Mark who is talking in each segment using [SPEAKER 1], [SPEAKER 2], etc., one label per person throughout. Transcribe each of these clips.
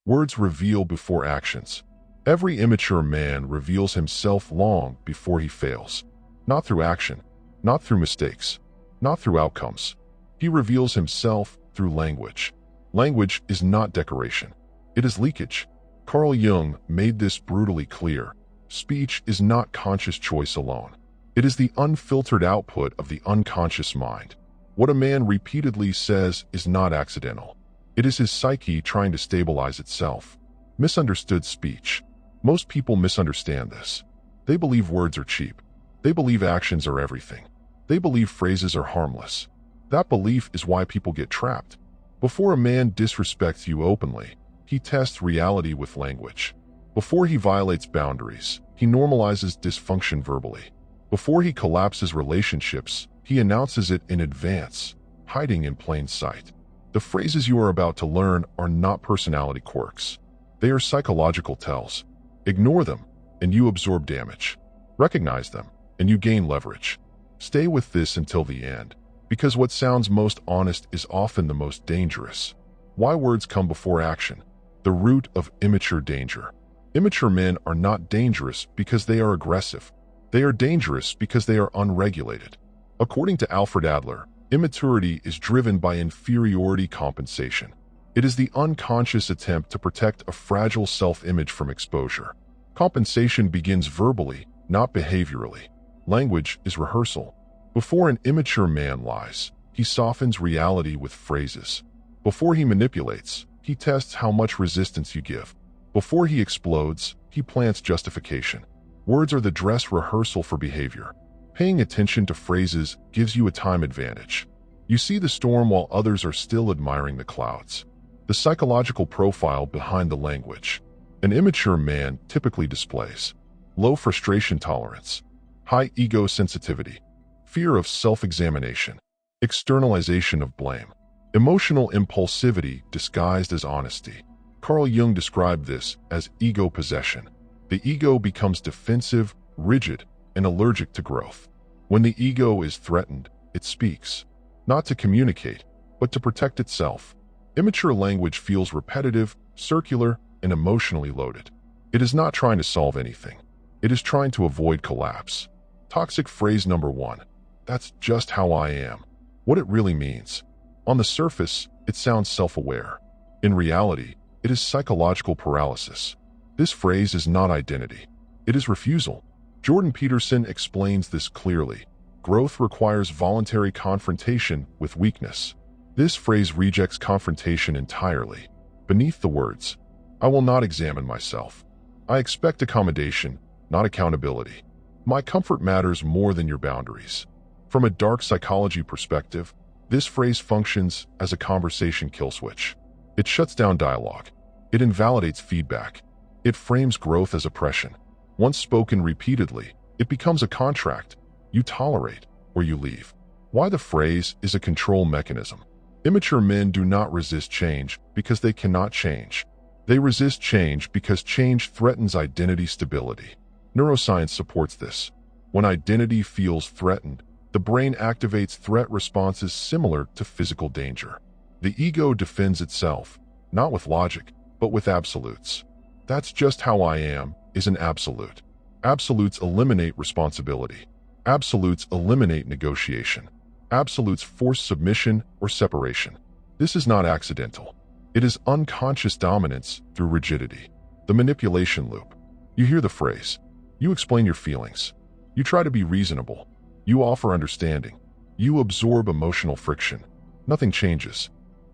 [SPEAKER 1] Words reveal before actions. Every immature man reveals himself long before he fails. Not through action, not through mistakes, not through outcomes. He reveals himself through language. Language is not decoration. It is leakage. Carl Jung made this brutally clear. Speech is not conscious choice alone. It is the unfiltered output of the unconscious mind. What a man repeatedly says is not accidental. It is his psyche trying to stabilize itself. Misunderstood speech. Most people misunderstand this. They believe words are cheap. They believe actions are everything. They believe phrases are harmless. That belief is why people get trapped. Before a man disrespects you openly, he tests reality with language. Before he violates boundaries, he normalizes dysfunction verbally. Before he collapses relationships, he announces it in advance, hiding in plain sight. The phrases you are about to learn are not personality quirks. They are psychological tells. Ignore them, and you absorb damage. Recognize them, and you gain leverage. Stay with this until the end, because what sounds most honest is often the most dangerous. Why words come before action? The root of immature danger. Immature men are not dangerous because they are aggressive. They are dangerous because they are unregulated. According to Alfred Adler, immaturity is driven by inferiority compensation. It is the unconscious attempt to protect a fragile self-image from exposure. Compensation begins verbally, not behaviorally. Language is rehearsal. Before an immature man lies, he softens reality with phrases. Before he manipulates, he tests how much resistance you give. Before he explodes, he plants justification. Words are the dress rehearsal for behavior. Paying attention to phrases gives you a time advantage. You see the storm while others are still admiring the clouds. The psychological profile behind the language. An immature man typically displays low frustration tolerance, high ego sensitivity, fear of self-examination, externalization of blame, emotional impulsivity disguised as honesty. Carl Jung described this as ego possession. The ego becomes defensive, rigid, and allergic to growth. When the ego is threatened, it speaks, not to communicate, but to protect itself. Immature language feels repetitive, circular, and emotionally loaded. It is not trying to solve anything. It is trying to avoid collapse. Toxic phrase number 1. That's just how I am. What it really means. On the surface, it sounds self-aware. In reality, it is psychological paralysis. This phrase is not identity. It is refusal. Jordan Peterson explains this clearly. Growth requires voluntary confrontation with weakness. This phrase rejects confrontation entirely. Beneath the words, I will not examine myself. I expect accommodation, not accountability. My comfort matters more than your boundaries. From a dark psychology perspective, this phrase functions as a conversation kill switch. It shuts down dialogue. It invalidates feedback. It frames growth as oppression. Once spoken repeatedly, it becomes a contract. You tolerate or you leave. Why the phrase is a control mechanism. Immature men do not resist change because they cannot change. They resist change because change threatens identity stability. Neuroscience supports this. When identity feels threatened, the brain activates threat responses similar to physical danger. The ego defends itself, not with logic, but with absolutes. That's just how I am is an absolute. Absolutes eliminate responsibility. Absolutes eliminate negotiation. Absolutes force submission or separation. This is not accidental. It is unconscious dominance through rigidity. The manipulation loop. You hear the phrase. You explain your feelings. You try to be reasonable. You offer understanding. You absorb emotional friction. Nothing changes.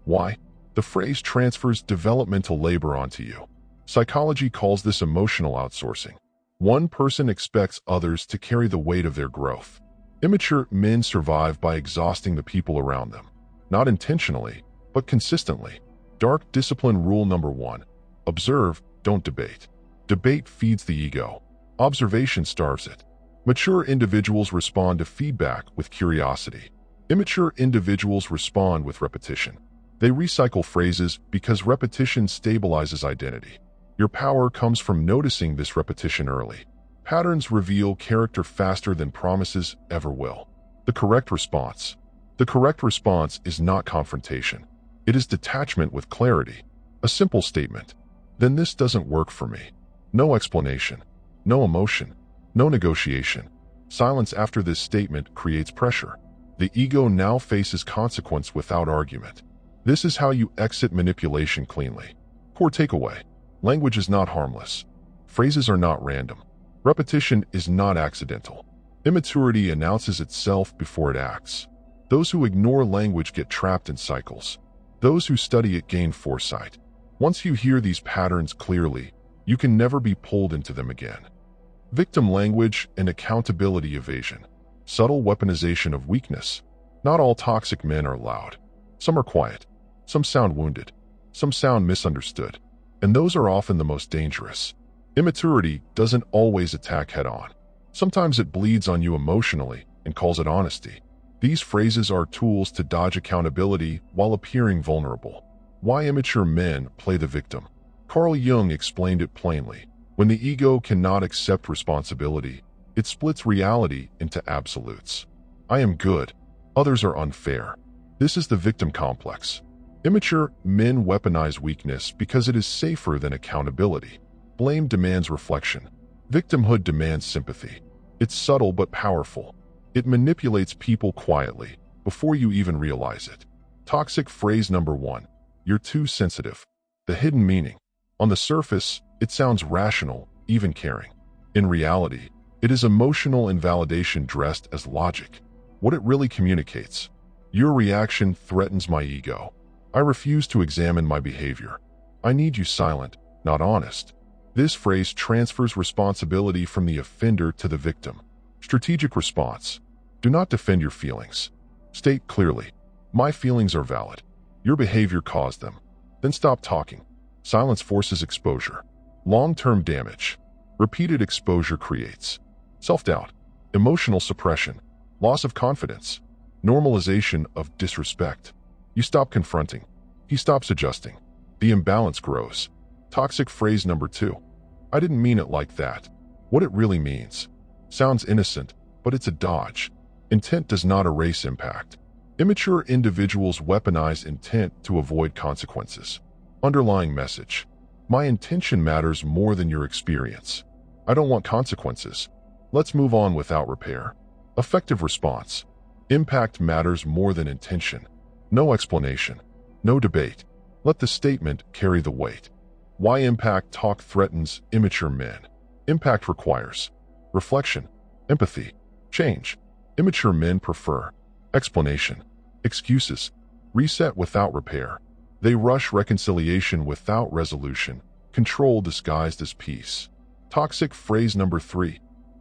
[SPEAKER 1] Why? The phrase transfers developmental labor onto you. Psychology calls this emotional outsourcing. One person expects others to carry the weight of their growth. Immature men survive by exhausting the people around them. Not intentionally, but consistently. Dark discipline rule number 1. Observe, don't debate. Debate feeds the ego. Observation starves it. Mature individuals respond to feedback with curiosity. Immature individuals respond with repetition. They recycle phrases because repetition stabilizes identity. Your power comes from noticing this repetition early. Patterns reveal character faster than promises ever will. The correct response. The correct response is not confrontation. It is detachment with clarity. A simple statement. then this doesn't work for me. No explanation, no emotion, no negotiation. Silence after this statement creates pressure. The ego now faces consequence without argument. This is how you exit manipulation cleanly. Core takeaway: language is not harmless. Phrases are not random. Repetition is not accidental. Immaturity announces itself before it acts. Those who ignore language get trapped in cycles. Those who study it gain foresight. Once you hear these patterns clearly, you can never be pulled into them again. Victim language and accountability evasion. Subtle weaponization of weakness. Not all toxic men are loud. Some are quiet. Some sound wounded. Some sound misunderstood. And those are often the most dangerous. Immaturity doesn't always attack head-on. Sometimes it bleeds on you emotionally and calls it honesty. These phrases are tools to dodge accountability while appearing vulnerable. Why immature men play the victim. Carl Jung explained it plainly. When the ego cannot accept responsibility, it splits reality into absolutes. I am good. Others are unfair. This is the victim complex. Immature men weaponize weakness because it is safer than accountability. Blame demands reflection. Victimhood demands sympathy. It's subtle but powerful. It manipulates people quietly, before you even realize it. Toxic phrase number 1. You're too sensitive. The hidden meaning. On the surface, it sounds rational, even caring. In reality, it is emotional invalidation dressed as logic. What it really communicates: your reaction threatens my ego. I refuse to examine my behavior. I need you silent, not honest. This phrase transfers responsibility from the offender to the victim. Strategic response. Do not defend your feelings. State clearly, my feelings are valid. Your behavior caused them. Then stop talking. Silence forces exposure. Long-term damage. Repeated exposure creates self-doubt, emotional suppression, loss of confidence, normalization of disrespect. You stop confronting. He stops adjusting. The imbalance grows. Toxic phrase number 2. I didn't mean it like that. What it really means. Sounds innocent, but it's a dodge. Intent does not erase impact. Immature individuals weaponize intent to avoid consequences. Underlying message. My intention matters more than your experience. I don't want consequences. Let's move on without repair. Effective response. Impact matters more than intention. No explanation. No debate. Let the statement carry the weight. Why impact talk threatens immature men. Impact requires reflection, empathy, change. Immature men prefer explanation, excuses, reset without repair. They rush reconciliation without resolution, control disguised as peace. Toxic phrase number 3.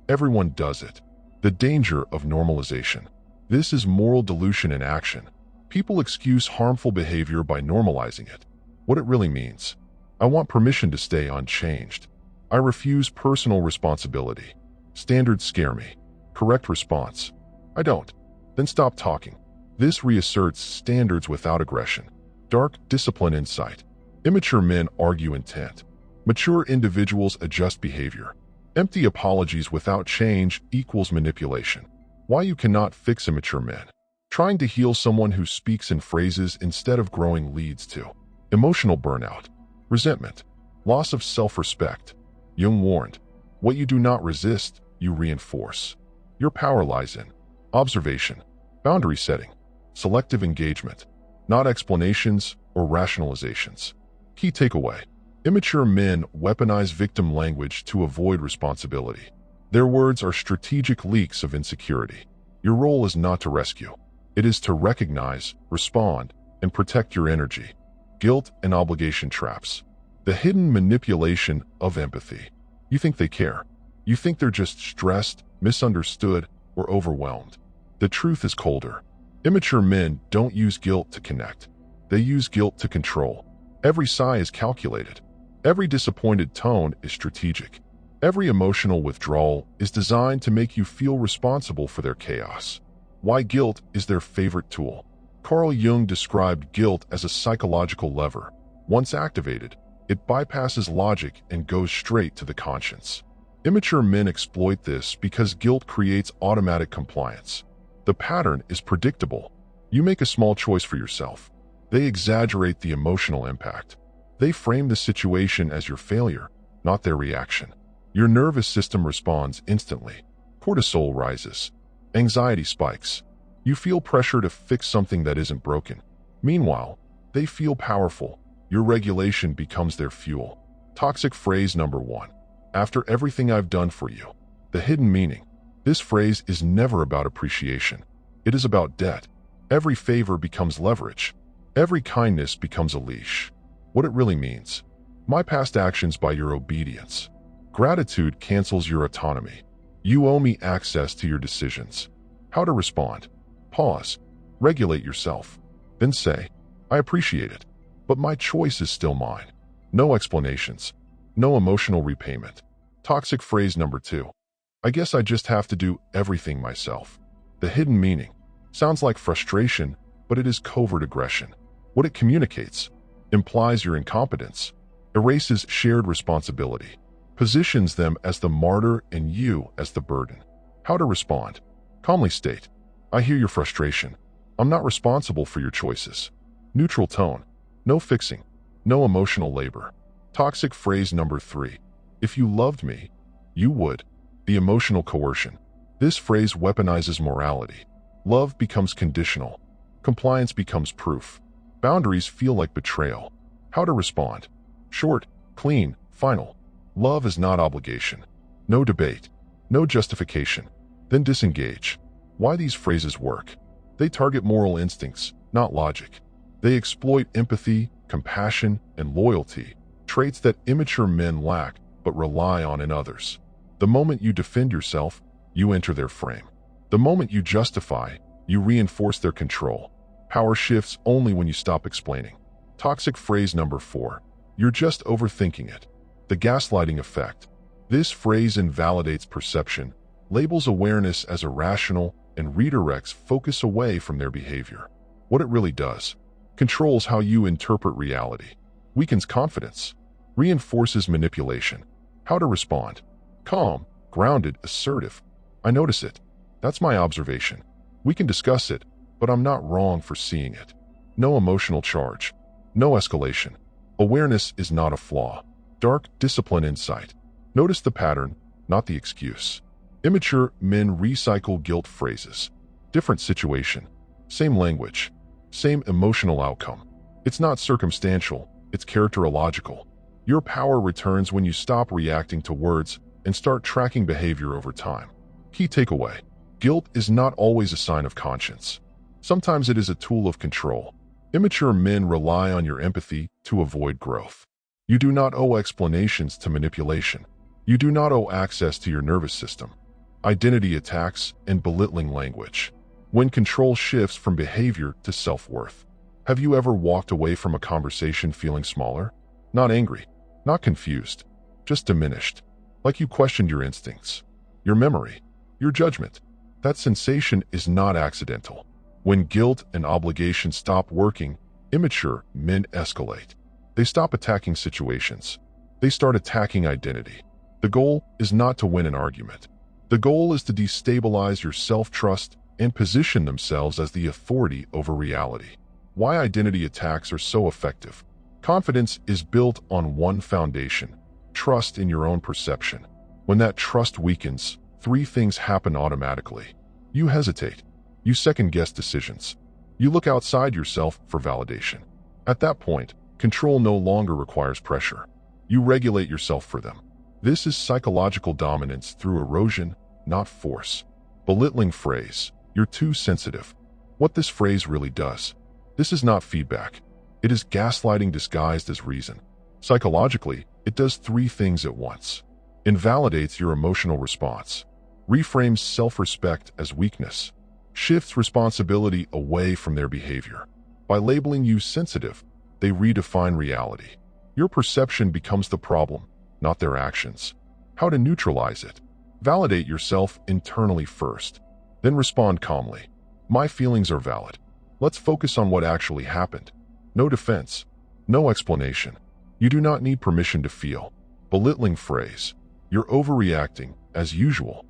[SPEAKER 1] Everyone does it. The danger of normalization. This is moral dilution in action. People excuse harmful behavior by normalizing it. What it really means. I want permission to stay unchanged. I refuse personal responsibility. Standards scare me. Correct response. I don't. Then stop talking. This reasserts standards without aggression. Dark discipline insight. Immature men argue intent. Mature individuals adjust behavior. Empty apologies without change equals manipulation. Why you cannot fix immature men. Trying to heal someone who speaks in phrases instead of growing leads to emotional burnout, resentment, loss of self-respect. Jung warned, what you do not resist, you reinforce. Your power lies in observation, boundary setting, selective engagement, not explanations or rationalizations. Key takeaway. Immature men weaponize victim language to avoid responsibility. Their words are strategic leaks of insecurity. Your role is not to rescue. It is to recognize, respond, and protect your energy. Guilt and obligation traps. The hidden manipulation of empathy. You think they care. You think they're just stressed, misunderstood, or overwhelmed. The truth is colder. Immature men don't use guilt to connect. They use guilt to control. Every sigh is calculated. Every disappointed tone is strategic. Every emotional withdrawal is designed to make you feel responsible for their chaos. Why guilt is their favorite tool. Carl Jung described guilt as a psychological lever. Once activated, it bypasses logic and goes straight to the conscience. Immature men exploit this because guilt creates automatic compliance. The pattern is predictable. You make a small choice for yourself. They exaggerate the emotional impact. They frame the situation as your failure, not their reaction. Your nervous system responds instantly. Cortisol rises. Anxiety spikes. You feel pressure to fix something that isn't broken. Meanwhile, they feel powerful. Your regulation becomes their fuel. Toxic phrase number 1. After everything I've done for you. The hidden meaning. This phrase is never about appreciation. It is about debt. Every favor becomes leverage. Every kindness becomes a leash. What it really means. My past actions by your obedience. Gratitude cancels your autonomy. You owe me access to your decisions. How to respond. Pause. Regulate yourself. Then say, I appreciate it, but my choice is still mine. No explanations. No emotional repayment. Toxic phrase number 2. I guess I just have to do everything myself. The hidden meaning. Sounds like frustration, but it is covert aggression. What it communicates. Implies your incompetence. Erases shared responsibility. Positions them as the martyr and you as the burden. How to respond. Calmly state, I hear your frustration. I'm not responsible for your choices. Neutral tone. No fixing. No emotional labor. Toxic phrase number 3. If you loved me, you would. The emotional coercion. This phrase weaponizes morality. Love becomes conditional. Compliance becomes proof. Boundaries feel like betrayal. How to respond. Short, clean, final. Love is not obligation. No debate. No justification. Then disengage. Why these phrases work. They target moral instincts, not logic. They exploit empathy, compassion, and loyalty, traits that immature men lack but rely on in others. The moment you defend yourself, you enter their frame. The moment you justify, you reinforce their control. Power shifts only when you stop explaining. Toxic phrase number 4. You're just overthinking it. The gaslighting effect. This phrase invalidates perception, labels awareness as irrational, and redirects focus away from their behavior. What it really does. Controls how you interpret reality. Weakens confidence. Reinforces manipulation. How to respond. Calm, grounded, assertive. I notice it. That's my observation. We can discuss it, but I'm not wrong for seeing it. No emotional charge. No escalation. Awareness is not a flaw. Dark discipline insight. Notice the pattern, not the excuse. Immature men recycle guilt phrases. Different situation. Same language. Same emotional outcome. It's not circumstantial, it's characterological. Your power returns when you stop reacting to words and start tracking behavior over time. Key takeaway. Guilt is not always a sign of conscience. Sometimes it is a tool of control. Immature men rely on your empathy to avoid growth. You do not owe explanations to manipulation. You do not owe access to your nervous system. Identity attacks and belittling language. When control shifts from behavior to self-worth. Have you ever walked away from a conversation feeling smaller? Not angry, not confused, just diminished. Like you questioned your instincts, your memory, your judgment. That sensation is not accidental. When guilt and obligation stop working, immature men escalate. They stop attacking situations. They start attacking identity. The goal is not to win an argument. The goal is to destabilize your self-trust and position themselves as the authority over reality. Why identity attacks are so effective. Confidence is built on one foundation: trust in your own perception. When that trust weakens, 3 things happen automatically. You hesitate. You second-guess decisions. You look outside yourself for validation. At that point, control no longer requires pressure. You regulate yourself for them. This is psychological dominance through erosion, not force. Belittling phrase. You're too sensitive. What this phrase really does. This is not feedback. It is gaslighting disguised as reason. Psychologically, it does 3 things at once. Invalidates your emotional response. Reframes self-respect as weakness. Shifts responsibility away from their behavior. By labeling you sensitive, they redefine reality. Your perception becomes the problem, not their actions. How to neutralize it. Validate yourself internally first. Then respond calmly. My feelings are valid. Let's focus on what actually happened. No defense. No explanation. You do not need permission to feel. Belittling phrase. You're overreacting, as usual.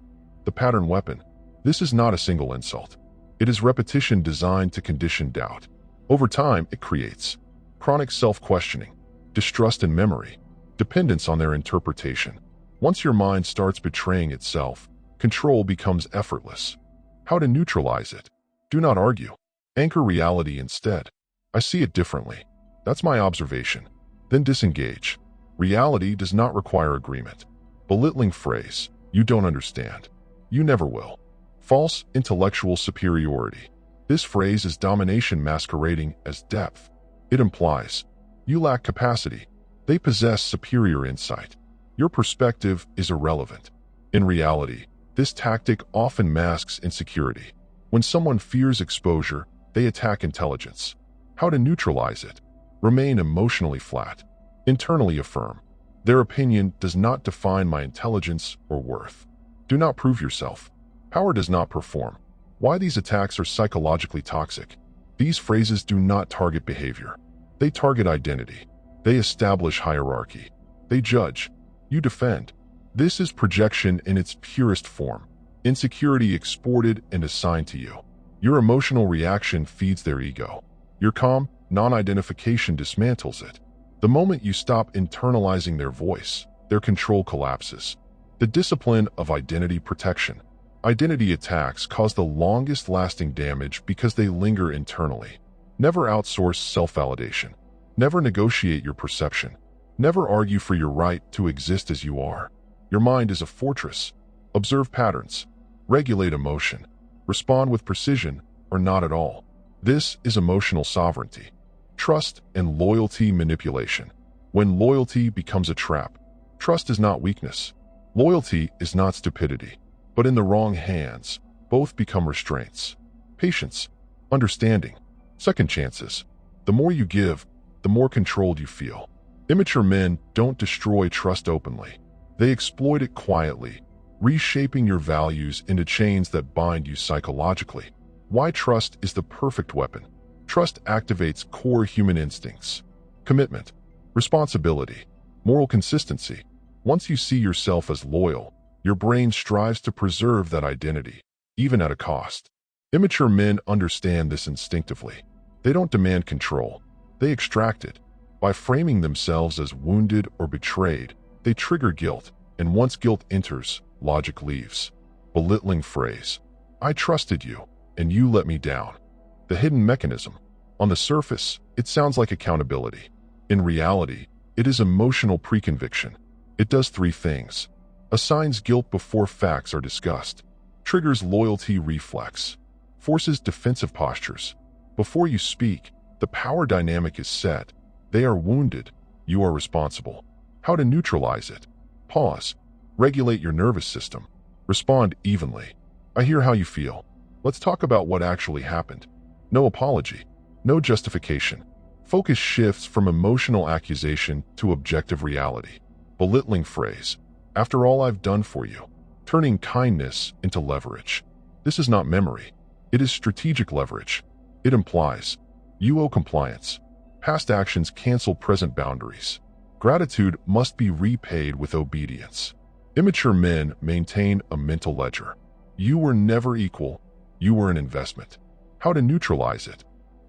[SPEAKER 1] The pattern weapon. This is not a single insult. It is repetition designed to condition doubt. Over time, it creates chronic self-questioning. distrust in memory, dependence on their interpretation. Once your mind starts betraying itself, control becomes effortless. How to neutralize it? Do not argue. Anchor reality instead. I see it differently. That's my observation. Then disengage. Reality does not require agreement. Belittling phrase. You don't understand. You never will. False intellectual superiority. This phrase is domination masquerading as depth. It implies you lack capacity. They possess superior insight. Your perspective is irrelevant. In reality, this tactic often masks insecurity. When someone fears exposure, they attack intelligence. How to neutralize it? Remain emotionally flat. Internally affirm. Their opinion does not define my intelligence or worth. Do not prove yourself. Power does not perform. Why these attacks are psychologically toxic? These phrases do not target behavior. They target identity. They establish hierarchy. They judge. You defend. This is projection in its purest form. Insecurity exported and assigned to you. Your emotional reaction feeds their ego. Your calm, non-identification dismantles it. The moment you stop internalizing their voice, their control collapses. The discipline of identity protection. Identity attacks cause the longest-lasting damage because they linger internally. Never outsource self-validation. Never negotiate your perception. Never argue for your right to exist as you are. Your mind is a fortress. Observe patterns. Regulate emotion. Respond with precision or not at all. This is emotional sovereignty. Trust and loyalty manipulation. When loyalty becomes a trap, trust is not weakness. Loyalty is not stupidity. But in the wrong hands, both become restraints. Patience, understanding, second chances. The more you give, the more controlled you feel. Immature men don't destroy trust openly. They exploit it quietly, reshaping your values into chains that bind you psychologically. Why trust is the perfect weapon. Trust activates core human instincts. Commitment, responsibility, moral consistency. Once you see yourself as loyal, your brain strives to preserve that identity, even at a cost. Immature men understand this instinctively. They don't demand control. They extract it. By framing themselves as wounded or betrayed, they trigger guilt, and once guilt enters, logic leaves. Belittling phrase. I trusted you, and you let me down. The hidden mechanism. On the surface, it sounds like accountability. In reality, it is emotional preconviction. It does three things. Assigns guilt before facts are discussed. Triggers loyalty reflex. Forces defensive postures. Before you speak, the power dynamic is set. They are wounded. You are responsible. How to neutralize it? Pause. Regulate your nervous system. Respond evenly. I hear how you feel. Let's talk about what actually happened. No apology. No justification. Focus shifts from emotional accusation to objective reality. Belittling phrase. After all I've done for you. Turning kindness into leverage. This is not memory. It is strategic leverage. It implies you owe compliance. Past actions cancel present boundaries. Gratitude must be repaid with obedience. Immature men maintain a mental ledger. You were never equal. You were an investment. How to neutralize it?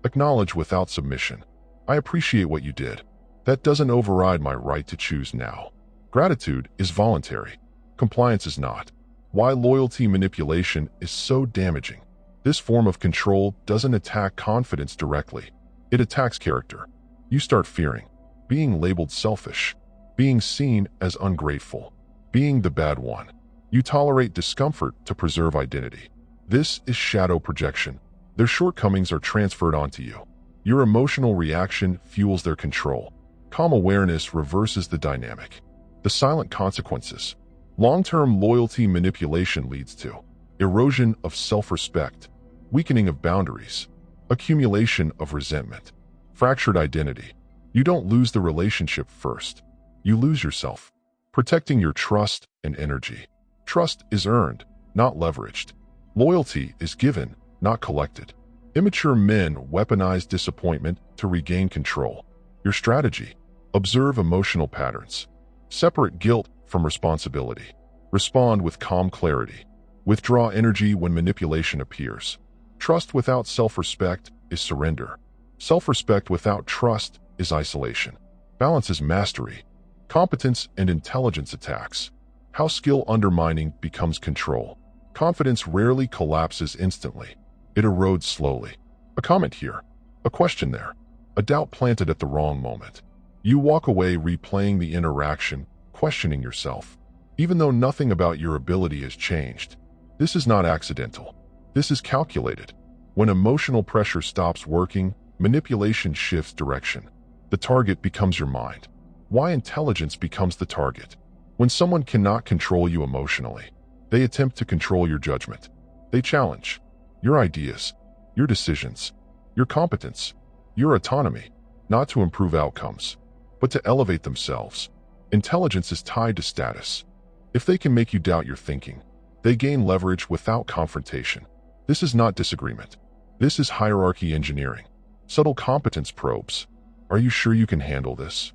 [SPEAKER 1] Acknowledge without submission. I appreciate what you did. That doesn't override my right to choose now. Gratitude is voluntary. Compliance is not. Why loyalty manipulation is so damaging. This form of control doesn't attack confidence directly. It attacks character. You start fearing, being labeled selfish, being seen as ungrateful, being the bad one. You tolerate discomfort to preserve identity. This is shadow projection. Their shortcomings are transferred onto you. Your emotional reaction fuels their control. Calm awareness reverses the dynamic. The silent consequences. Long-term loyalty manipulation leads to erosion of self-respect, weakening of boundaries, accumulation of resentment, fractured identity. You don't lose the relationship first. You lose yourself. Protecting your trust and energy. Trust is earned, not leveraged. Loyalty is given, not collected. Immature men weaponize disappointment to regain control. Your strategy: observe emotional patterns. Separate guilt from responsibility. Respond with calm clarity. Withdraw energy when manipulation appears. Trust without self-respect is surrender. Self-respect without trust is isolation. Balance is mastery. Competence and intelligence attacks. How skill undermining becomes control. Confidence rarely collapses instantly. It erodes slowly. A comment here. A question there. A doubt planted at the wrong moment. You walk away replaying the interaction, questioning yourself. Even though nothing about your ability has changed. This is not accidental. This is calculated. When emotional pressure stops working, manipulation shifts direction. The target becomes your mind. Why intelligence becomes the target? When someone cannot control you emotionally, they attempt to control your judgment. They challenge your ideas, your decisions, your competence, your autonomy, not to improve outcomes, but to elevate themselves. Intelligence is tied to status. If they can make you doubt your thinking, they gain leverage without confrontation. This is not disagreement. This is hierarchy engineering. Subtle competence probes. Are you sure you can handle this?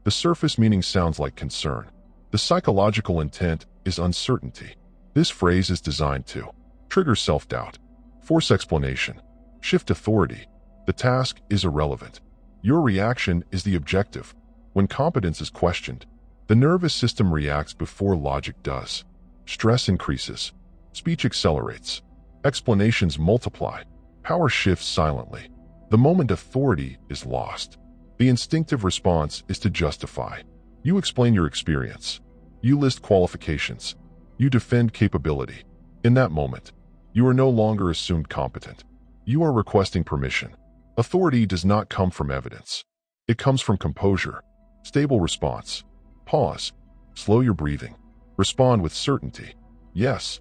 [SPEAKER 1] The surface meaning sounds like concern. The psychological intent is uncertainty. This phrase is designed to trigger self-doubt, force explanation, shift authority. The task is irrelevant. Your reaction is the objective. When competence is questioned, the nervous system reacts before logic does. Stress increases. Speech accelerates. Explanations multiply. Power shifts silently. The moment authority is lost, the instinctive response is to justify. You explain your experience. You list qualifications. You defend capability. In that moment, you are no longer assumed competent. You are requesting permission. Authority does not come from evidence. It comes from composure. Stable response. Pause. Slow your breathing. Respond with certainty. Yes.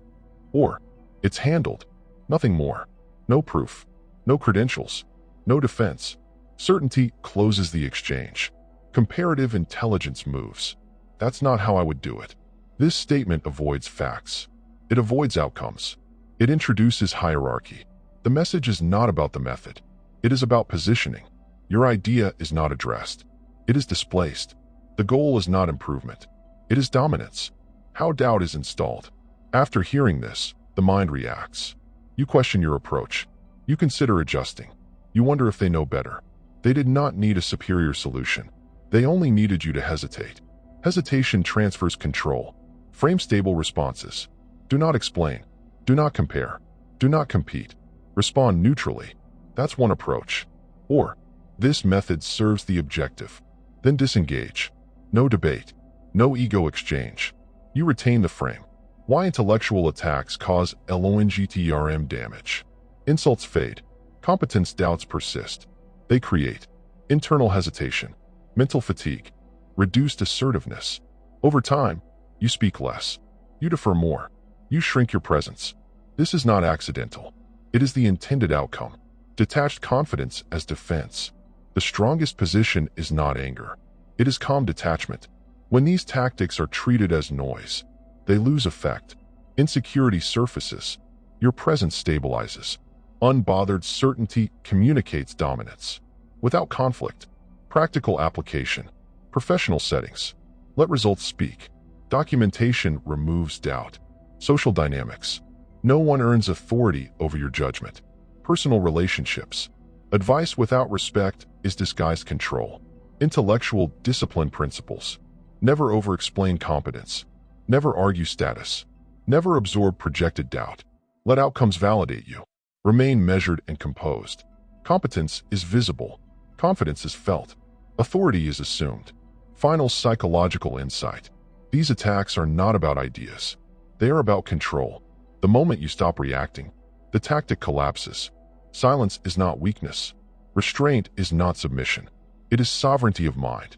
[SPEAKER 1] Or, it's handled. Nothing more. No proof. No credentials. No defense. Certainty closes the exchange. Comparative intelligence moves. That's not how I would do it. This statement avoids facts. It avoids outcomes. It introduces hierarchy. The message is not about the method. It is about positioning. Your idea is not addressed. It is displaced. The goal is not improvement. It is dominance. How doubt is installed. After hearing this, the mind reacts. You question your approach. You consider adjusting. You wonder if they know better. They did not need a superior solution. They only needed you to hesitate. Hesitation transfers control. Frame stable responses. Do not explain. Do not compare. Do not compete. Respond neutrally. That's one approach. Or, this method serves the objective. Then disengage. No debate. No ego exchange. You retain the frame. Why intellectual attacks cause long-term damage. Insults fade. Competence doubts persist. They create internal hesitation, mental fatigue, reduced assertiveness. Over time, you speak less. You defer more. You shrink your presence. This is not accidental. It is the intended outcome. Detached confidence as defense. The strongest position is not anger. It is calm detachment. When these tactics are treated as noise, they lose effect. Insecurity surfaces. Your presence stabilizes. Unbothered certainty communicates dominance. Without conflict. Practical application. Professional settings. Let results speak. Documentation removes doubt. Social dynamics. No one earns authority over your judgment. Personal relationships. Advice without respect is disguised control. Intellectual discipline principles. Never over-explain competence. Never argue status. Never absorb projected doubt. Let outcomes validate you. Remain measured and composed. Competence is visible. Confidence is felt. Authority is assumed. Final psychological insight. These attacks are not about ideas. They are about control. The moment you stop reacting, the tactic collapses. Silence is not weakness. Restraint is not submission. It is sovereignty of mind.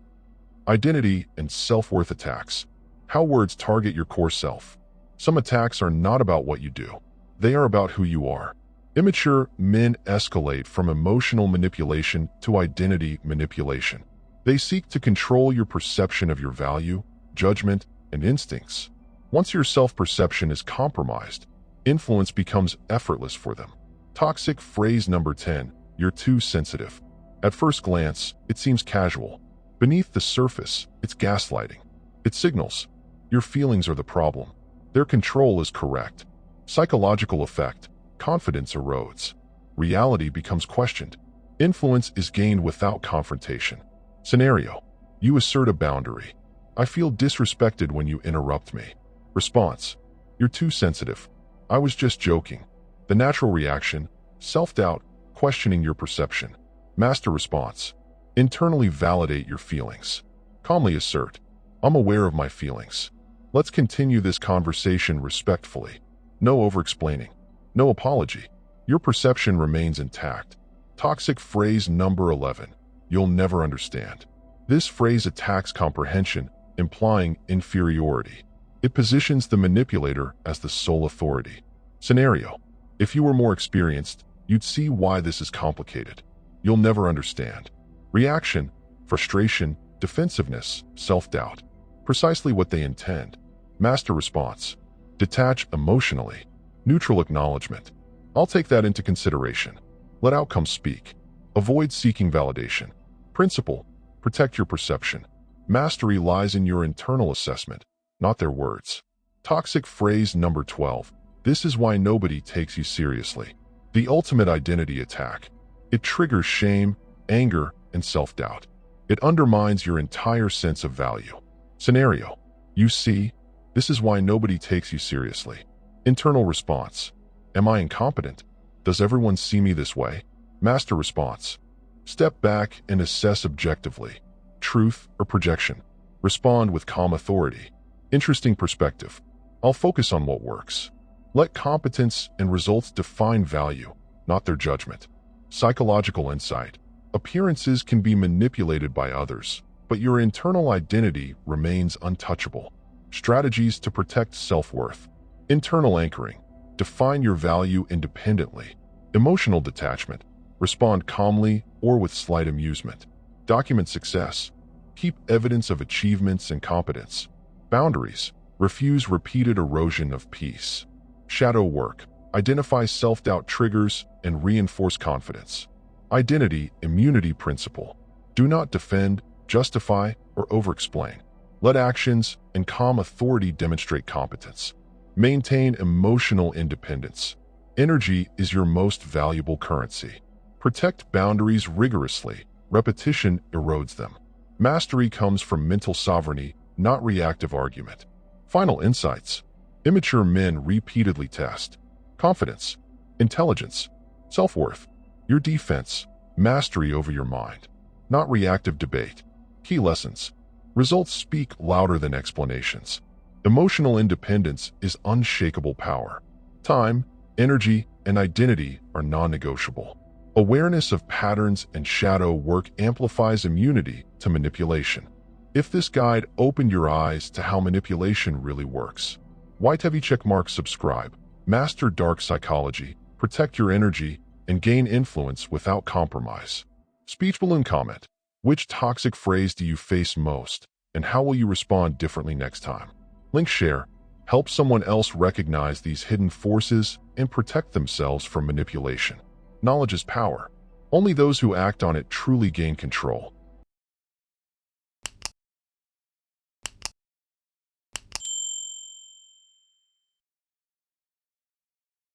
[SPEAKER 1] Identity and self-worth attacks. How words target your core self. Some attacks are not about what you do. They are about who you are. Immature men escalate from emotional manipulation to identity manipulation. They seek to control your perception of your value, judgment, and instincts. Once your self-perception is compromised, influence becomes effortless for them. Toxic phrase number 10, you're too sensitive. At first glance, it seems casual. Beneath the surface, it's gaslighting. It signals, your feelings are the problem. Their control is correct. Psychological effect, confidence erodes. Reality becomes questioned. Influence is gained without confrontation. Scenario, You assert a boundary. I feel disrespected when you interrupt me. Response. You're too sensitive. I was just joking. The natural reaction. Self-doubt, questioning your perception. Master response. Internally validate your feelings. Calmly assert. I'm aware of my feelings. Let's continue this conversation respectfully. No over-explaining. No apology. Your perception remains intact. Toxic phrase number 11. You'll never understand. This phrase attacks comprehension, implying inferiority. It positions the manipulator as the sole authority. Scenario. If you were more experienced, you'd see why this is complicated. You'll never understand. Reaction. Frustration, defensiveness, self-doubt. Precisely what they intend. Master response. Detach emotionally. Neutral acknowledgement. I'll take that into consideration. Let outcomes speak. Avoid seeking validation. Principle. Protect your perception. Mastery lies in your internal assessment, not their words. Toxic phrase number 12. This is why nobody takes you seriously. The ultimate identity attack. It triggers shame, anger, and self-doubt. It undermines your entire sense of value. Scenario. You see, this is why nobody takes you seriously. Internal response. Am I incompetent? Does everyone see me this way? Master response. Step back and assess objectively. Truth or projection. Respond with calm authority. Interesting perspective. I'll focus on what works. Let competence and results define value, not their judgment. Psychological insight. Appearances can be manipulated by others, but your internal identity remains untouchable. Strategies to protect self-worth. Internal anchoring. Define your value independently. Emotional detachment. Respond calmly or with slight amusement. Document success. Keep evidence of achievements and competence. Boundaries. Refuse repeated erosion of peace. Shadow work. Identify self-doubt triggers and reinforce confidence. Identity immunity principle. Do not defend, justify, or over-explain. Let actions and calm authority demonstrate competence. Maintain emotional independence. Energy is your most valuable currency. Protect boundaries rigorously. Repetition erodes them. Mastery comes from mental sovereignty, not reactive argument. Final insights. Immature men repeatedly test confidence, intelligence, self-worth, your defense, mastery over your mind, not reactive debate. Key lessons. Results speak louder than explanations. Emotional independence is unshakable power. Time, energy, and identity are non-negotiable. Awareness of patterns and shadow work amplifies immunity to manipulation. If this guide opened your eyes to how manipulation really works, white heavy checkmark subscribe. Master dark psychology, protect your energy, and gain influence without compromise. Speech balloon comment. Which toxic phrase do you face most, and how will you respond differently next time? Link share. Help someone else recognize these hidden forces and protect themselves from manipulation. Knowledge is power. Only those who act on it truly gain control.